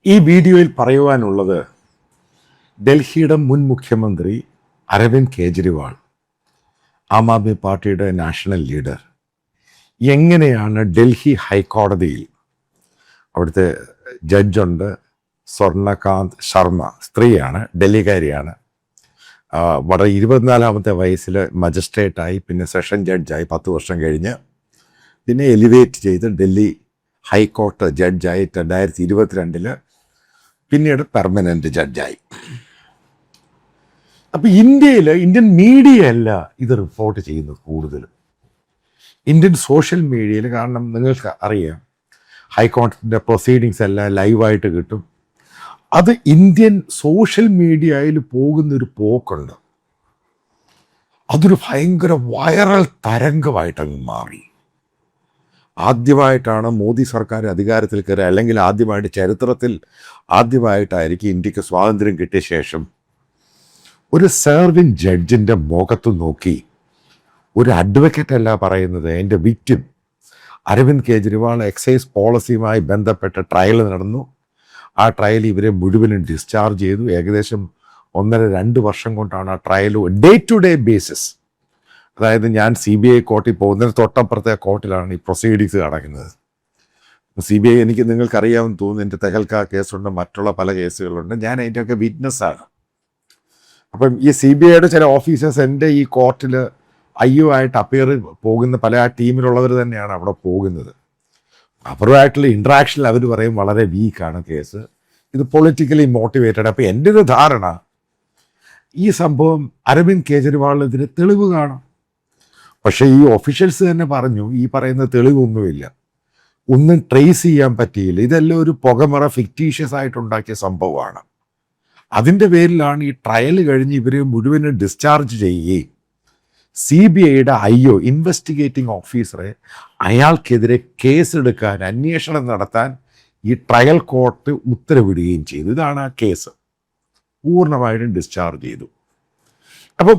ഈ വീഡിയോയിൽ പറയുവാനുള്ളത് ഡൽഹിയുടെ മുൻ മുഖ്യമന്ത്രി അരവിന്ദ് കെജ്രിവാൾ, ആം ആദ്മി പാർട്ടിയുടെ നാഷണൽ ലീഡർ, എങ്ങനെയാണ് ഡൽഹി ഹൈക്കോടതിയിൽ അവിടുത്തെ ജഡ്ജുണ്ട് സ്വർണകാന്ത് ശർമ്മ, സ്ത്രീയാണ്, ഡൽഹിക്കാരിയാണ്, വളരെ 24-ാമത്തെ വയസ്സിൽ മജിസ്ട്രേറ്റായി, പിന്നെ സെഷൻ ജഡ്ജായി 10 വർഷം കഴിഞ്ഞ് പിന്നെ എലിവേറ്റ് ചെയ്ത് ഡൽഹി ഹൈക്കോർട്ട് ജഡ്ജായി 2022 പിന്നീട് പെർമനൻ്റ് ജഡ്ജായി. അപ്പം ഇന്ത്യൻ മീഡിയ അല്ല ഇത് റിപ്പോർട്ട് ചെയ്യുന്നത് കൂടുതലും, ഇന്ത്യൻ സോഷ്യൽ മീഡിയയിൽ. കാരണം നിങ്ങൾക്ക് അറിയാം, ഹൈക്കോടതിൻ്റെ പ്രൊസീഡിങ്സ് എല്ലാം ലൈവായിട്ട് കിട്ടും. അത് ഇന്ത്യൻ സോഷ്യൽ മീഡിയയിൽ പോകുന്നൊരു പോക്കുണ്ട്, അതൊരു ഭയങ്കര വൈറൽ തരംഗമായിട്ടങ്ങ് മാറി. ആദ്യമായിട്ടാണ് മോദി സർക്കാർ അധികാരത്തിൽ കയറി, അല്ലെങ്കിൽ ചരിത്രത്തിൽ ആദ്യമായിട്ടായിരിക്കും ഇന്ത്യക്ക് സ്വാതന്ത്ര്യം കിട്ടിയ ശേഷം ഒരു സെർവിങ് ജഡ്ജിൻ്റെ മുഖത്ത് നോക്കി ഒരു അഡ്വക്കേറ്റ് അല്ല പറയുന്നത്, എൻ്റെ വിക്ടിം അരവിന്ദ് കെജ്രിവാൾ എക്സൈസ് പോളിസിയുമായി ബന്ധപ്പെട്ട ട്രയൽ നടന്നു. ആ ട്രയൽ ഇവരെ മുഴുവനും ഡിസ്ചാർജ് ചെയ്തു. ഏകദേശം 1.5-2 വർഷം കൊണ്ടാണ് ആ trial day to day basis. അതായത് ഞാൻ CBI കോർട്ടിൽ പോകുന്നതിന് തൊട്ടപ്പുറത്തെ കോർട്ടിലാണ് ഈ പ്രൊസീഡിങ്സ് നടക്കുന്നത്. CBI നിങ്ങൾക്കറിയാമെന്ന് തോന്നുന്നു, എൻ്റെ തെഹൽക്ക കേസുണ്ട്, മറ്റുള്ള പല കേസുകളുണ്ട്, ഞാൻ അതിൻ്റെയൊക്കെ വിറ്റ്നസ്സാണ്. അപ്പം ഈ CBIയുടെ ചില ഓഫീസേഴ്സ് എൻ്റെ ഈ കോർട്ടിൽ ആയിട്ട് അപ്പിയർ പോകുന്ന പല ആ ടീമിലുള്ളവർ തന്നെയാണ് അവിടെ പോകുന്നത്. അവരുമായിട്ടുള്ള ഇൻട്രാക്ഷനിൽ അവർ പറയും വളരെ വീക്കാണ് കേസ്, ഇത് പൊളിറ്റിക്കലി മോട്ടിവേറ്റഡ്. അപ്പോൾ എൻ്റെ ഒരു ധാരണ, ഈ സംഭവം അരവിന്ദ് കെജ്രിവാളിനെതിരെ തെളിവ് കാണും. പക്ഷേ ഈ ഒഫീഷ്യൽസ് തന്നെ പറഞ്ഞു, ഈ പറയുന്ന തെളിവൊന്നുമില്ല, ഒന്നും ട്രേസ് ചെയ്യാൻ പറ്റിയില്ല, ഇതെല്ലാം ഒരു പുകമറ ഫിക്റ്റീഷ്യസ് ആയിട്ടുണ്ടാക്കിയ സംഭവമാണ്. അതിൻ്റെ പേരിലാണ് ഈ ട്രയൽ കഴിഞ്ഞ് ഇവരെ മുഴുവനും ഡിസ്ചാർജ് ചെയ്യുകയും CBIയുടെ ഇൻവെസ്റ്റിഗേറ്റിംഗ് ഓഫീസറെ അയാൾക്കെതിരെ കേസെടുക്കാൻ, അന്വേഷണം നടത്താൻ ഈ ട്രയൽ കോർട്ട് ഉത്തരവിടുകയും ചെയ്തു. ഇതാണ് ആ കേസ്, പൂർണ്ണമായിട്ടും ഡിസ്ചാർജ് ചെയ്തു. അപ്പം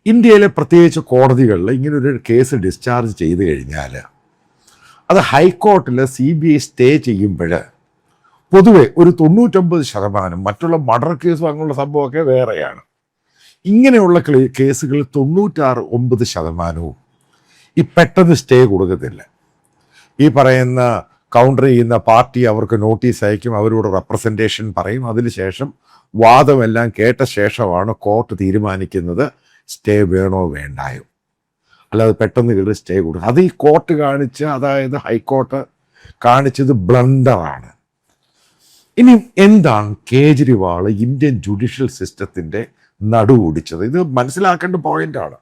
ഇന്ത്യയിലെ പ്രത്യേകിച്ച് കോടതികളിൽ ഇങ്ങനൊരു കേസ് ഡിസ്ചാർജ് ചെയ്ത് കഴിഞ്ഞാൽ അത് ഹൈക്കോർട്ടിൽ CBI സ്റ്റേ ചെയ്യുമ്പോൾ പൊതുവെ ഒരു 99%, മറ്റുള്ള മർഡർ കേസും അങ്ങനെയുള്ള സംഭവമൊക്കെ വേറെയാണ്, ഇങ്ങനെയുള്ള കേസുകൾ 96-99% ഈ പെട്ടെന്ന് സ്റ്റേ കൊടുക്കത്തില്ല. ഈ പറയുന്ന കൗണ്ടർ ചെയ്യുന്ന പാർട്ടി അവർക്ക് നോട്ടീസ് അയക്കും, അവരോട് റെപ്രസെൻറ്റേഷൻ പറയും, അതിനുശേഷം വാദമെല്ലാം കേട്ട ശേഷമാണ് കോർട്ട് തീരുമാനിക്കുന്നത് സ്റ്റേ വേണോ വേണ്ടായോ. അല്ലാതെ പെട്ടെന്ന് കയറി സ്റ്റേ കൊടുക്കും. അത് ഈ കോർട്ട് കാണിച്ച, അതായത് ഹൈക്കോർട്ട് കാണിച്ചത് ബ്ലണ്ടറാണ്. ഇനി എന്താണ് കേജ്രിവാൾ ഇന്ത്യൻ ജുഡീഷ്യൽ സിസ്റ്റത്തിൻ്റെ നടുവൊടിച്ചത്? ഇത് മനസ്സിലാക്കേണ്ട പോയിന്റാണ്.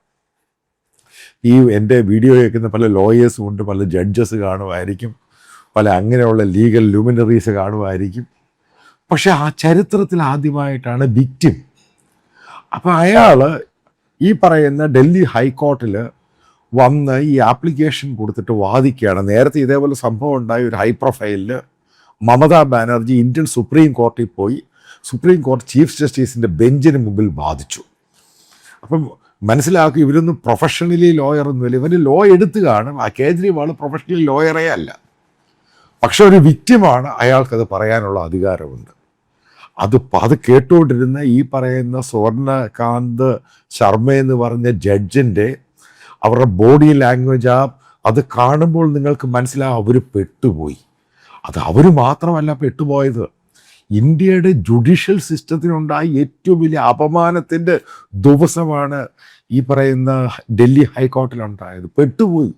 ഈ എൻ്റെ വീഡിയോ കേൾക്കുന്ന പല ലോയേഴ്സും ഉണ്ട്, പല ജഡ്ജസ് കാണുമായിരിക്കും, പല അങ്ങനെയുള്ള ലീഗൽ ലൂമിനറീസ് കാണുമായിരിക്കും. പക്ഷെ ആ ചരിത്രത്തിൽ ആദ്യമായിട്ടാണ് വിക്ടിം. അപ്പം അയാൾ ഈ പറയുന്ന ഡൽഹി ഹൈക്കോർട്ടിൽ വന്ന് ഈ ആപ്ലിക്കേഷൻ കൊടുത്തിട്ട് വാദിക്കുകയാണ്. നേരത്തെ ഇതേപോലെ സംഭവം ഉണ്ടായി, ഒരു ഹൈ പ്രൊഫൈലിൽ മമതാ ബാനർജി ഇന്ത്യൻ സുപ്രീം കോർട്ടിൽ പോയി സുപ്രീം കോടതി ചീഫ് ജസ്റ്റിസിൻ്റെ ബെഞ്ചിന് മുമ്പിൽ വാദിച്ചു. അപ്പം മനസ്സിലാക്കി, ഇവരൊന്നും പ്രൊഫഷണലി ലോയറൊന്നുമില്ല, ഇവർ ലോ എടുത്ത് കാണും. ആ കേജ്രിവാൾ പ്രൊഫഷണൽ ലോയറേ അല്ല, പക്ഷെ ഒരു വിക്ടിമാണ്, അയാൾക്കത് പറയാനുള്ള അധികാരമുണ്ട്. അത് കേട്ടുകൊണ്ടിരുന്ന ഈ പറയുന്ന സ്വർണകാന്ത് ശർമ്മ എന്ന് പറഞ്ഞ ജഡ്ജിൻ്റെ അവരുടെ ബോഡി ലാംഗ്വേജ് അത് കാണുമ്പോൾ നിങ്ങൾക്ക് മനസ്സിലാവും അവർ പെട്ടുപോയി. അത് അവർ മാത്രമല്ല പെട്ടുപോയത്, ഇന്ത്യയുടെ ജുഡീഷ്യൽ സിസ്റ്റത്തിനുണ്ടായ ഏറ്റവും വലിയ അപമാനത്തിൻ്റെ ദിവസമാണ് ഈ പറയുന്ന ഡൽഹി ഹൈക്കോർട്ടിലുണ്ടായത്. പെട്ടുപോയി.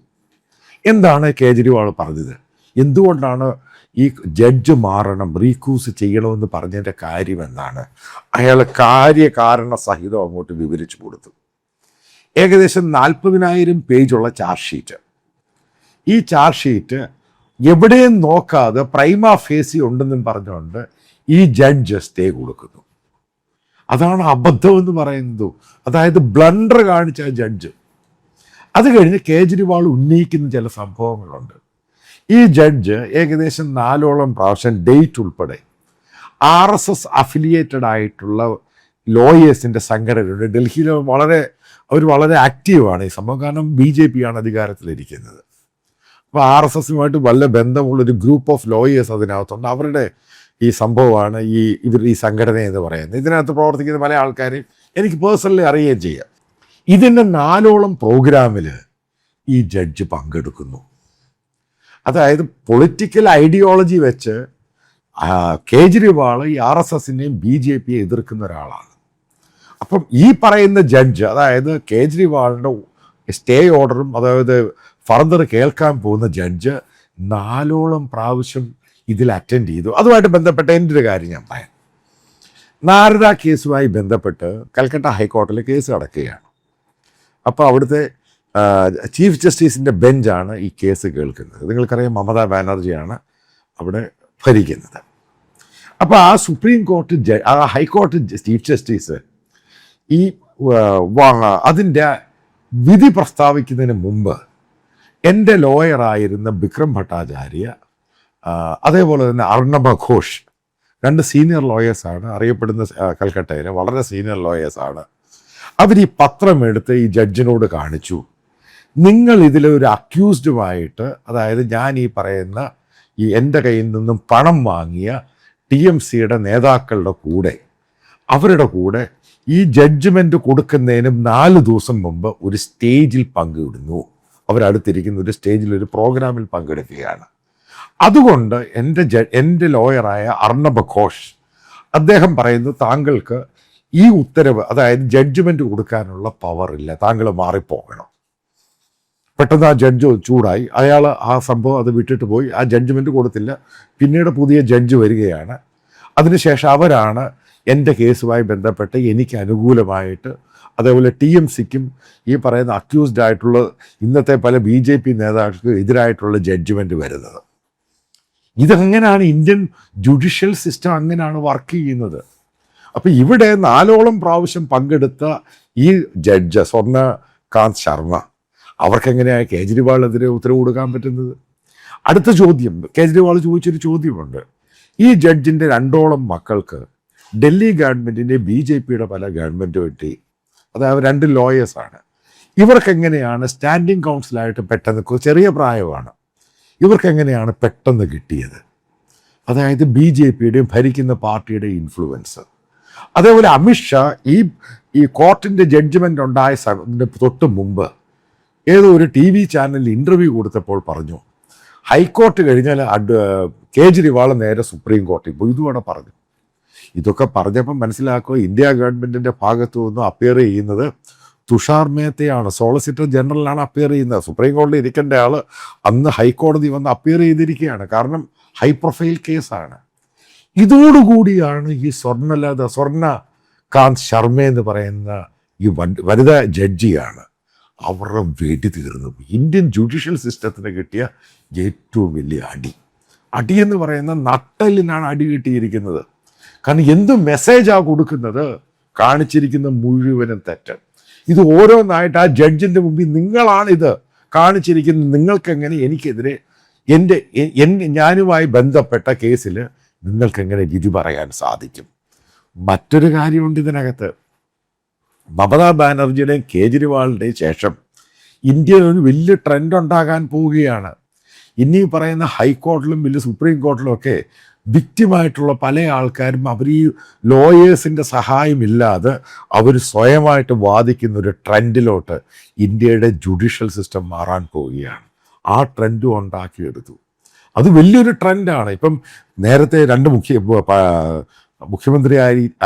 എന്താണ് കേജ്രിവാൾ പറഞ്ഞത്? എന്തുകൊണ്ടാണ് ഈ ജഡ്ജ് മാറണം, റീക്യൂസ് ചെയ്യണമെന്ന് പറഞ്ഞതിൻ്റെ കാര്യം എന്താണ്? അയാൾ കാര്യകാരണ സഹിതം അങ്ങോട്ട് വിവരിച്ചു കൊടുത്തു. ഏകദേശം 40,000 പേജുള്ള ചാർജ് ഷീറ്റ്. ഈ ചാർജ് ഷീറ്റ് എവിടെയും നോക്കാതെ പ്രൈമാ ഫേസി ഉണ്ടെന്നും പറഞ്ഞുകൊണ്ട് ഈ ജഡ്ജ് സ്റ്റേ കൊടുക്കുന്നു. അതാണ് അബദ്ധമെന്ന് പറയുന്നത്. അതായത് ബ്ലണ്ടർ കാണിച്ച ജഡ്ജ്. അത് കഴിഞ്ഞ് കേജ്രിവാൾ ഉന്നയിക്കുന്ന ചില സംഭവങ്ങളുണ്ട്. ഈ ജഡ്ജ് ഏകദേശം 4ഓളം പ്രാവശ്യം ഡേറ്റ് ഉൾപ്പെടെ RSS അഫിലിയേറ്റഡ് ആയിട്ടുള്ള ലോയേഴ്സിൻ്റെ സംഘടനയുണ്ട് ഡൽഹിയിൽ. അവർ വളരെ ആക്റ്റീവാണ് ഈ സംഭവം, കാരണം BJP ആണ് അധികാരത്തിലിരിക്കുന്നത്. അപ്പോൾ RSSുമായിട്ട് വല്ല ബന്ധമുള്ളൊരു ഗ്രൂപ്പ് ഓഫ് ലോയേഴ്സ് അതിനകത്തുണ്ട്. അവരുടെ ഈ സംഭവമാണ് ഈ സംഘടന എന്ന് പറയുന്നത്. ഇതിനകത്ത് പ്രവർത്തിക്കുന്ന പല ആൾക്കാരെയും എനിക്ക് പേഴ്സണലി അറിയുകയും ചെയ്യാം. ഇതിൻ്റെ 4ഓളം പ്രോഗ്രാമിൽ ഈ ജഡ്ജ് പങ്കെടുക്കുന്നു. അതായത് പൊളിറ്റിക്കൽ ഐഡിയോളജി വെച്ച് കേജ്രിവാൾ ഈ RSSനെയും BJP എതിർക്കുന്ന ഒരാളാണ്. അപ്പം ഈ പറയുന്ന ജഡ്ജ്, അതായത് കേജ്രിവാളിൻ്റെ സ്റ്റേ ഓർഡറും അതായത് ഫർദർ കേൾക്കാൻ പോകുന്ന ജഡ്ജ് 4ഓളം പ്രാവശ്യം ഇതിൽ അറ്റൻഡ് ചെയ്തു. അതുമായിട്ട് ബന്ധപ്പെട്ട എൻ്റെ ഒരു കാര്യം ഞാൻ പറയാം. നാരദ കേസുമായി ബന്ധപ്പെട്ട് കൽക്കട്ട ഹൈക്കോടതിയിൽ കേസ് നടക്കുകയാണ്. അപ്പോൾ അവിടുത്തെ ചീഫ് ജസ്റ്റിസിൻ്റെ ബെഞ്ചാണ് ഈ കേസ് കേൾക്കുന്നത്. നിങ്ങൾക്കറിയാം, മമതാ ബാനർജിയാണ് അവിടെ ഭരിക്കുന്നത്. അപ്പോൾ ആ സുപ്രീം കോർട്ട് ആ ഹൈക്കോടതി ചീഫ് ജസ്റ്റിസ് ഈ അതിൻ്റെ വിധി പ്രസ്താവിക്കുന്നതിന് മുമ്പ് എൻ്റെ ലോയറായിരുന്ന ബിക്രം ഭട്ടാചാര്യ, അതേപോലെ തന്നെ അർണബ ഘോഷ്, 2 സീനിയർ ലോയേഴ്സാണ്, അറിയപ്പെടുന്ന കൽക്കട്ടയിലെ വളരെ സീനിയർ ലോയേഴ്സാണ്. അവർ ഈ പത്രമെടുത്ത് ഈ ജഡ്ജിനോട് കാണിച്ചു, നിങ്ങൾ ഇതിലൊരു അക്യൂസ്ഡുമായിട്ട്, അതായത് ഞാൻ ഈ പറയുന്ന ഈ എൻ്റെ കയ്യിൽ നിന്നും പണം വാങ്ങിയ TMCയുടെ നേതാക്കളുടെ കൂടെ, അവരുടെ കൂടെ ഈ ജഡ്ജ്മെൻറ്റ് കൊടുക്കുന്നതിനും 4 ദിവസം മുമ്പ് ഒരു സ്റ്റേജിൽ പങ്കിടുന്നു. അവരടുത്തിരിക്കുന്ന ഒരു സ്റ്റേജിൽ ഒരു പ്രോഗ്രാമിൽ പങ്കെടുക്കുകയാണ്. അതുകൊണ്ട് എൻ്റെ ലോയറായ അർണബ ഘോഷ് അദ്ദേഹം പറയുന്നു, താങ്കൾക്ക് ഈ ഉത്തരവ്, അതായത് ജഡ്ജ്മെൻറ്റ് കൊടുക്കാനുള്ള പവർ ഇല്ല, താങ്കൾ മാറിപ്പോകണം. പെട്ടെന്ന് ആ ജഡ്ജ് ചൂടായി. അയാൾ ആ സംഭവം അത് വിട്ടിട്ട് പോയി. ആ ജഡ്ജ്മെൻറ്റ് കൊടുത്തില്ല. പിന്നീട് പുതിയ ജഡ്ജ് വരികയാണ്. അതിനുശേഷം അവരാണ് എൻ്റെ കേസുമായി ബന്ധപ്പെട്ട് എനിക്ക് അനുകൂലമായിട്ട്, അതേപോലെ TMCക്കും ഈ പറയുന്ന അക്യൂസ്ഡ് ആയിട്ടുള്ള ഇന്നത്തെ പല BJP നേതാക്കൾക്ക് എതിരായിട്ടുള്ള ജഡ്ജ്മെൻറ്റ് വരുന്നത്. ഇതെങ്ങനെയാണ് ഇന്ത്യൻ ജുഡീഷ്യൽ സിസ്റ്റം അങ്ങനെയാണ് വർക്ക് ചെയ്യുന്നത്. അപ്പോൾ ഇവിടെ 4ഓളം പ്രാവശ്യം പങ്കെടുത്ത ഈ ജഡ്ജ് സ്വർണ്ണകാന്ത് ശർമ്മ, അവർക്കെങ്ങനെയാണ് കേജ്രിവാളിനെതിരെ ഉത്തരവ് കൊടുക്കാൻ പറ്റുന്നത്? അടുത്ത ചോദ്യം, കേജ്രിവാൾ ചോദിച്ചൊരു ചോദ്യമുണ്ട്. ഈ ജഡ്ജിൻ്റെ 2ഓളം മക്കൾക്ക് ഡൽഹി ഗവൺമെൻറ്റിൻ്റെ BJPയുടെ പല ഗവൺമെൻറ് പറ്റി, അതായത് 2 ലോയേഴ്സാണ്. ഇവർക്കെങ്ങനെയാണ് സ്റ്റാൻഡിങ് കൗൺസിലായിട്ട് പെട്ടെന്ന്, ചെറിയ പ്രായമാണ്, ഇവർക്കെങ്ങനെയാണ് പെട്ടെന്ന് കിട്ടിയത്? അതായത് BJPയുടെയും ഭരിക്കുന്ന പാർട്ടിയുടെ ഇൻഫ്ലുവൻസ്. അതേപോലെ അമിത്ഷാ ഈ കോർട്ടിൻ്റെ ജഡ്ജ്മെൻ്റ് ഉണ്ടായ തൊട്ട് മുമ്പ് ഏതോ ഒരു TV ചാനലിൽ ഇൻ്റർവ്യൂ കൊടുത്തപ്പോൾ പറഞ്ഞു, ഹൈക്കോർട്ട് കഴിഞ്ഞാൽ കേജ്രിവാൾ നേരെ സുപ്രീം കോർട്ടിൽ പോയി. ഇതുകൂടെ പറഞ്ഞു. ഇതൊക്കെ പറഞ്ഞപ്പോൾ മനസ്സിലാക്കുക, ഇന്ത്യ ഗവൺമെൻറ്റിൻ്റെ ഭാഗത്തു നിന്നും അപ്പിയർ ചെയ്യുന്നത് തുഷാർ മേത്തയാണ്, സോളിസിറ്റർ ജനറലാണ് അപ്പിയർ ചെയ്യുന്നത്. സുപ്രീം കോടതിയിൽ ഇരിക്കേണ്ട ആൾ അന്ന് ഹൈക്കോടതി വന്ന് അപ്പിയർ ചെയ്തിരിക്കുകയാണ്. കാരണം ഹൈ പ്രൊഫൈൽ കേസാണ്. ഇതോടുകൂടിയാണ് ഈ സ്വർണ്ണകാന്ത് ശർമ്മ എന്ന് പറയുന്ന ഈ വനിതാ ജഡ്ജിയാണ് അവരുടെ വെടി തീർന്നു. ഇന്ത്യൻ ജുഡീഷ്യൽ സിസ്റ്റത്തിന് കിട്ടിയ ഏറ്റവും വലിയ അടിയെന്ന് പറയുന്ന നട്ടലിനാണ് അടി കിട്ടിയിരിക്കുന്നത്. കാരണം എന്ത് മെസ്സേജാണ് കൊടുക്കുന്നത്? കാണിച്ചിരിക്കുന്ന മുഴുവനും തെറ്റ്. ഇത് ഓരോന്നായിട്ട് ആ ജഡ്ജിൻ്റെ മുമ്പിൽ നിങ്ങളാണിത് കാണിച്ചിരിക്കുന്നത്, നിങ്ങൾക്കെങ്ങനെ എനിക്കെതിരെ ഞാനുമായി ബന്ധപ്പെട്ട കേസിൽ നിങ്ങൾക്കെങ്ങനെ വിധി പറയാൻ സാധിക്കും? മറ്റൊരു കാര്യമുണ്ട് ഇതിനകത്ത്. മമതാ ബാനർജിയുടെയും കേജ്രിവാളിൻ്റെയും ശേഷം ഇന്ത്യയിൽ ഒരു വലിയ ട്രെൻഡ് ഉണ്ടാകാൻ പോവുകയാണ്. ഇനി പറയുന്ന ഹൈക്കോടതിയിലും വലിയ സുപ്രീം കോടതിയിലും ഒക്കെ വിക്റ്റിമായിട്ടുള്ള പല ആൾക്കാരും അവർ ഈ ലോയേഴ്സിൻ്റെ സഹായമില്ലാതെ അവർ സ്വയമായിട്ട് വാദിക്കുന്ന ഒരു ട്രെൻഡിലോട്ട് ഇന്ത്യയുടെ ജുഡീഷ്യൽ സിസ്റ്റം മാറാൻ പോവുകയാണ്. ആ ട്രെൻഡും ഉണ്ടാക്കിയെടുത്തു. അത് വലിയൊരു ട്രെൻഡാണ്. ഇപ്പം നേരത്തെ 2 മുഖ്യമന്ത്രി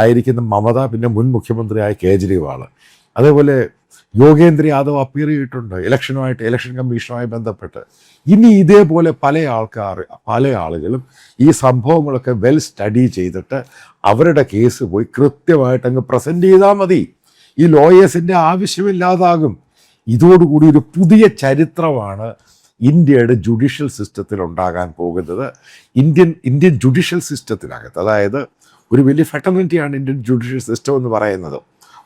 ആയിരിക്കുന്ന മമത, പിന്നെ മുൻ മുഖ്യമന്ത്രിയായ കേജ്രിവാൾ, അതേപോലെ യോഗേന്ദ്ര യാദവ് അപ്പിയർ ചെയ്തിട്ടുണ്ട് ഇലക്ഷൻ കമ്മീഷനുമായി ബന്ധപ്പെട്ട്. ഇനി ഇതേപോലെ പല ആളുകളും ഈ സംഭവങ്ങളൊക്കെ വെൽ സ്റ്റഡി ചെയ്തിട്ട് അവരുടെ കേസ് പോയി കൃത്യമായിട്ട് അങ്ങ് പ്രസൻറ്റ് ചെയ്താൽ മതി. ഈ ലോയേഴ്സിൻ്റെ ആവശ്യമില്ലാതാകും. ഇതോടുകൂടി ഒരു പുതിയ ചരിത്രമാണ് ഇന്ത്യയുടെ ജുഡീഷ്യൽ സിസ്റ്റത്തിൽ ഉണ്ടാകാൻ പോകുന്നത്. ഇന്ത്യൻ ജുഡീഷ്യൽ സിസ്റ്റത്തിനകത്ത്, അതായത് ഒരു വലിയ ഫെറ്റർണിറ്റിയാണ് ഇന്ത്യൻ ജുഡീഷ്യൽ സിസ്റ്റം എന്ന് പറയുന്നത്.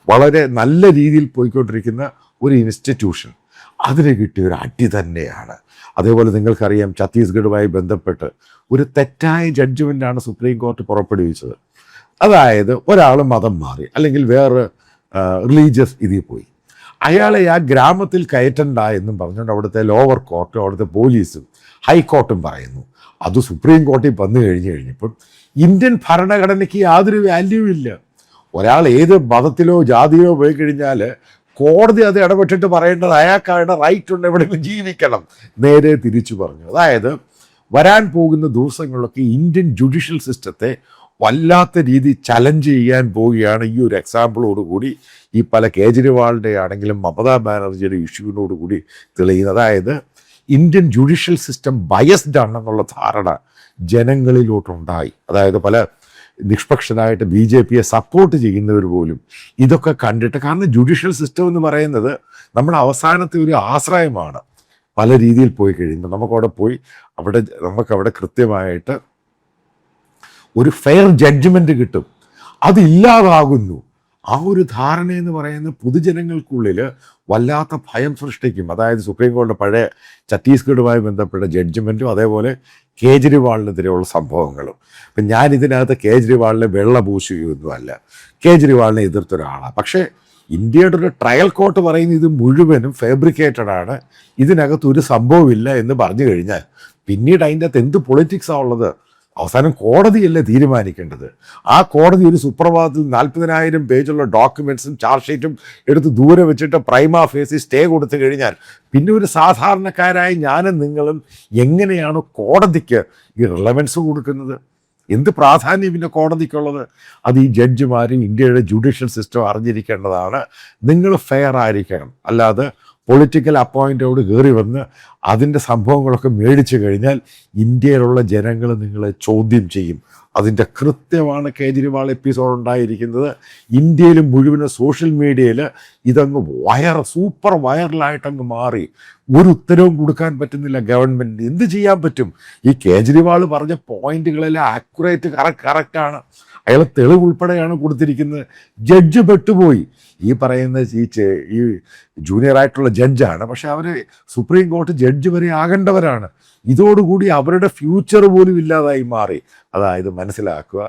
വളരെ നല്ല രീതിയിൽ പോയിക്കൊണ്ടിരിക്കുന്ന ഒരു ഇൻസ്റ്റിറ്റ്യൂഷൻ, അതിന് കിട്ടിയൊരു അടി തന്നെയാണ്. അതേപോലെ നിങ്ങൾക്കറിയാം, ഛത്തീസ്ഗഡുമായി ബന്ധപ്പെട്ട് ഒരു തെറ്റായ ജഡ്ജ്മെൻ്റാണ് സുപ്രീം കോർട്ട് പുറപ്പെടുവിച്ചത്. അതായത് ഒരാൾ മതം മാറി, അല്ലെങ്കിൽ വേറെ റിലീജിയസ് ഇതിൽ പോയി, അയാളെ ആ ഗ്രാമത്തിൽ കയറ്റണ്ട എന്നും പറഞ്ഞുകൊണ്ട് അവിടുത്തെ ലോവർ കോർട്ടും അവിടുത്തെ പോലീസും ഹൈക്കോർട്ടും പറയുന്നു. അത് സുപ്രീം കോർട്ടിൽ വന്നു കഴിഞ്ഞപ്പോൾ ഇന്ത്യൻ ഭരണഘടനയ്ക്ക് യാതൊരു വാല്യൂ ഇല്ല. ഒരാൾ ഏത് മതത്തിലോ ജാതിയിലോ പോയി കഴിഞ്ഞാൽ കോടതി അത് ഇടപെട്ടിട്ട് പറയേണ്ടത് അയാൾക്കാരുടെ റൈറ്റ് ഉണ്ട് എവിടെയെങ്കിലും ജീവിക്കണം. നേരെ തിരിച്ചു പറഞ്ഞു. അതായത് വരാൻ പോകുന്ന ദിവസങ്ങളിലൊക്കെ ഇന്ത്യൻ ജുഡീഷ്യൽ സിസ്റ്റത്തെ വല്ലാത്ത രീതി ചലഞ്ച് ചെയ്യാൻ പോവുകയാണ് ഈ ഒരു എക്സാമ്പിളോടുകൂടി ഈ പല കേജ്രിവാളിൻ്റെ ആണെങ്കിലും മമതാ ബാനർജിയുടെ ഇഷ്യൂവിനോടുകൂടി തെളിയുന്നത്. അതായത് ഇന്ത്യൻ ജുഡീഷ്യൽ സിസ്റ്റം ബയസ്ഡ് ആണെന്നുള്ള ധാരണ ജനങ്ങളിലോട്ടുണ്ടായി. അതായത് പല നിഷ്പക്ഷരായിട്ട് BJPയെ സപ്പോർട്ട് ചെയ്യുന്നവർ പോലും ഇതൊക്കെ കണ്ടിട്ട്, കാരണം ജുഡീഷ്യൽ സിസ്റ്റം എന്ന് പറയുന്നത് നമ്മുടെ അവസാനത്തെ ഒരു ആശ്രയമാണ്. പല രീതിയിൽ പോയി കഴിയുമ്പോൾ നമുക്കവിടെ പോയി നമുക്കവിടെ കൃത്യമായിട്ട് ഒരു ഫെയർ ജഡ്ജ്മെൻറ്റ് കിട്ടും. അതില്ലാതാകുന്നു. ആ ഒരു ധാരണയെന്ന് പറയുന്നത് പൊതുജനങ്ങൾക്കുള്ളിൽ വല്ലാത്ത ഭയം സൃഷ്ടിക്കും. അതായത് സുപ്രീം കോടതിയുടെ പഴയ ഛത്തീസ്ഗഡുമായി ബന്ധപ്പെട്ട ജഡ്ജ്മെൻറ്റും അതേപോലെ കേജ്രിവാളിനെതിരെയുള്ള സംഭവങ്ങളും. ഇപ്പം ഞാൻ ഇതിനകത്ത് കേജ്രിവാളിനെ വെള്ളപൂശുകയൊന്നുമല്ല, കേജ്രിവാളിനെ എതിർത്തൊരാളാണ്. പക്ഷേ ഇന്ത്യയുടെ ഒരു ട്രയൽ കോർട്ട് പറയുന്നത് ഇത് മുഴുവനും ഫാബ്രിക്കേറ്റഡ് ആണ്, ഇതിനകത്ത് ഒരു സംഭവമില്ല എന്ന് പറഞ്ഞു കഴിഞ്ഞാൽ പിന്നീട് അതിൻ്റെ അകത്ത് എന്ത് പൊളിറ്റിക്സാണ് ഉള്ളത്? അവസാനം കോടതിയല്ലേ തീരുമാനിക്കേണ്ടത്. ആ കോടതി ഒരു സുപ്രഭാതത്തിൽ 40,000 പേജുള്ള ഡോക്യുമെൻറ്റ്സും ചാർജ് ഷീറ്റും എടുത്ത് ദൂരെ വെച്ചിട്ട് പ്രൈമാ ഫേസി സ്റ്റേ കൊടുത്തു കഴിഞ്ഞാൽ പിന്നെ ഒരു സാധാരണക്കാരായ ഞാനും നിങ്ങളും എങ്ങനെയാണ് കോടതിക്ക് ഈ റിലവൻസ് കൊടുക്കുന്നത്? എന്ത് പ്രാധാന്യം പിന്നെ കോടതിക്കുള്ളത്? അത് ഈ ജഡ്ജിമാരും ഇന്ത്യയുടെ ജുഡീഷ്യൽ സിസ്റ്റം അറിഞ്ഞിരിക്കേണ്ടതാണ്. നിങ്ങൾ ഫെയർ ആയിരിക്കണം. അല്ലാതെ പൊളിറ്റിക്കൽ അപ്പോയിൻറ്റോട് കയറി വന്ന് അതിൻ്റെ സംഭവങ്ങളൊക്കെ മേടിച്ചു കഴിഞ്ഞാൽ ഇന്ത്യയിലുള്ള ജനങ്ങൾ നിങ്ങളെ ചോദ്യം ചെയ്യും. അതിൻ്റെ കൃത്യമാണ് കേജ്രിവാൾ എപ്പിസോഡ് ഉണ്ടായിരിക്കുന്നത്. ഇന്ത്യയിൽ മുഴുവനും സോഷ്യൽ മീഡിയയിൽ ഇതങ്ങ് സൂപ്പർ വൈറലായിട്ടങ്ങ് മാറി. ഒരു ഉത്തരവും കൊടുക്കാൻ പറ്റുന്നില്ല ഗവൺമെൻറ്. എന്ത് ചെയ്യാൻ പറ്റും? ഈ കേജ്രിവാൾ പറഞ്ഞ പോയിന്റുകളെല്ലാം ആക്യുറേറ്റ് കറക്റ്റാണ്. അയാൾ തെളിവ് ഉൾപ്പെടെയാണ് കൊടുത്തിരിക്കുന്നത്. ജഡ്ജ് പെട്ടുപോയി. ഈ പറയുന്ന ഈ ജൂനിയറായിട്ടുള്ള ജഡ്ജാണ്, പക്ഷെ അവർ സുപ്രീം കോടതി ജഡ്ജ് വരെ ആകേണ്ടവരാണ്. ഇതോടുകൂടി അവരുടെ ഫ്യൂച്ചർ പോലും ഇല്ലാതായി മാറി. അതായത് മനസ്സിലാക്കുക,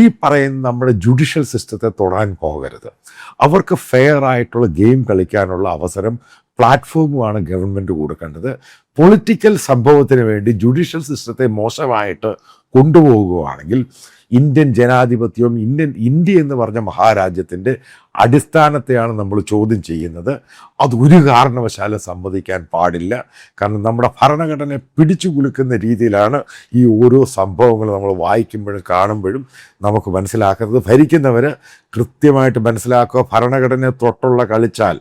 ഈ പറയുന്ന നമ്മുടെ ജുഡീഷ്യൽ സിസ്റ്റത്തെ തൊടാൻ പോകരുത്. അവർക്ക് ഫെയർ ആയിട്ടുള്ള ഗെയിം കളിക്കാനുള്ള അവസരം പ്ലാറ്റ്ഫോമുമാണ് ഗവൺമെൻറ് കൊടുക്കേണ്ടത്. പൊളിറ്റിക്കൽ സംഭവത്തിന് വേണ്ടി ജുഡീഷ്യൽ സിസ്റ്റത്തെ മോശമായിട്ട് കൊണ്ടുപോകുകയാണെങ്കിൽ ഇന്ത്യൻ ജനാധിപത്യവും ഇന്ത്യ എന്ന് പറഞ്ഞ മഹാരാജ്യത്തിൻ്റെ അടിസ്ഥാനത്തെയാണ് നമ്മൾ ചോദ്യം ചെയ്യുന്നത്. അതൊരു കാരണവശാലും സമ്മതിക്കാൻ പാടില്ല. കാരണം നമ്മുടെ ഭരണഘടനയെ പിടിച്ചു കുലുക്കുന്ന രീതിയിലാണ് ഈ ഓരോ സംഭവങ്ങൾ നമ്മൾ വായിക്കുമ്പോഴും കാണുമ്പോഴും നമുക്ക് മനസ്സിലാക്കുന്നത്. ഭരിക്കുന്നവർ കൃത്യമായിട്ട് മനസ്സിലാക്കുക, ഭരണഘടനയെ തൊട്ടുള്ള കളിച്ചാൽ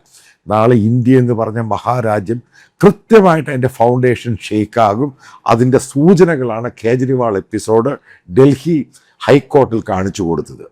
നാളെ ഇന്ത്യ എന്ന് പറഞ്ഞ മഹാരാജ്യം കൃത്യമായിട്ട് അതിൻ്റെ ഫൗണ്ടേഷൻ ഷേക്കാകും. അതിൻ്റെ സൂചനകളാണ് കേജ്രിവാൾ എപ്പിസോഡ് ഡൽഹി ഹൈക്കോർട്ടിൽ കാണിച്ചു കൊടുത്തത്.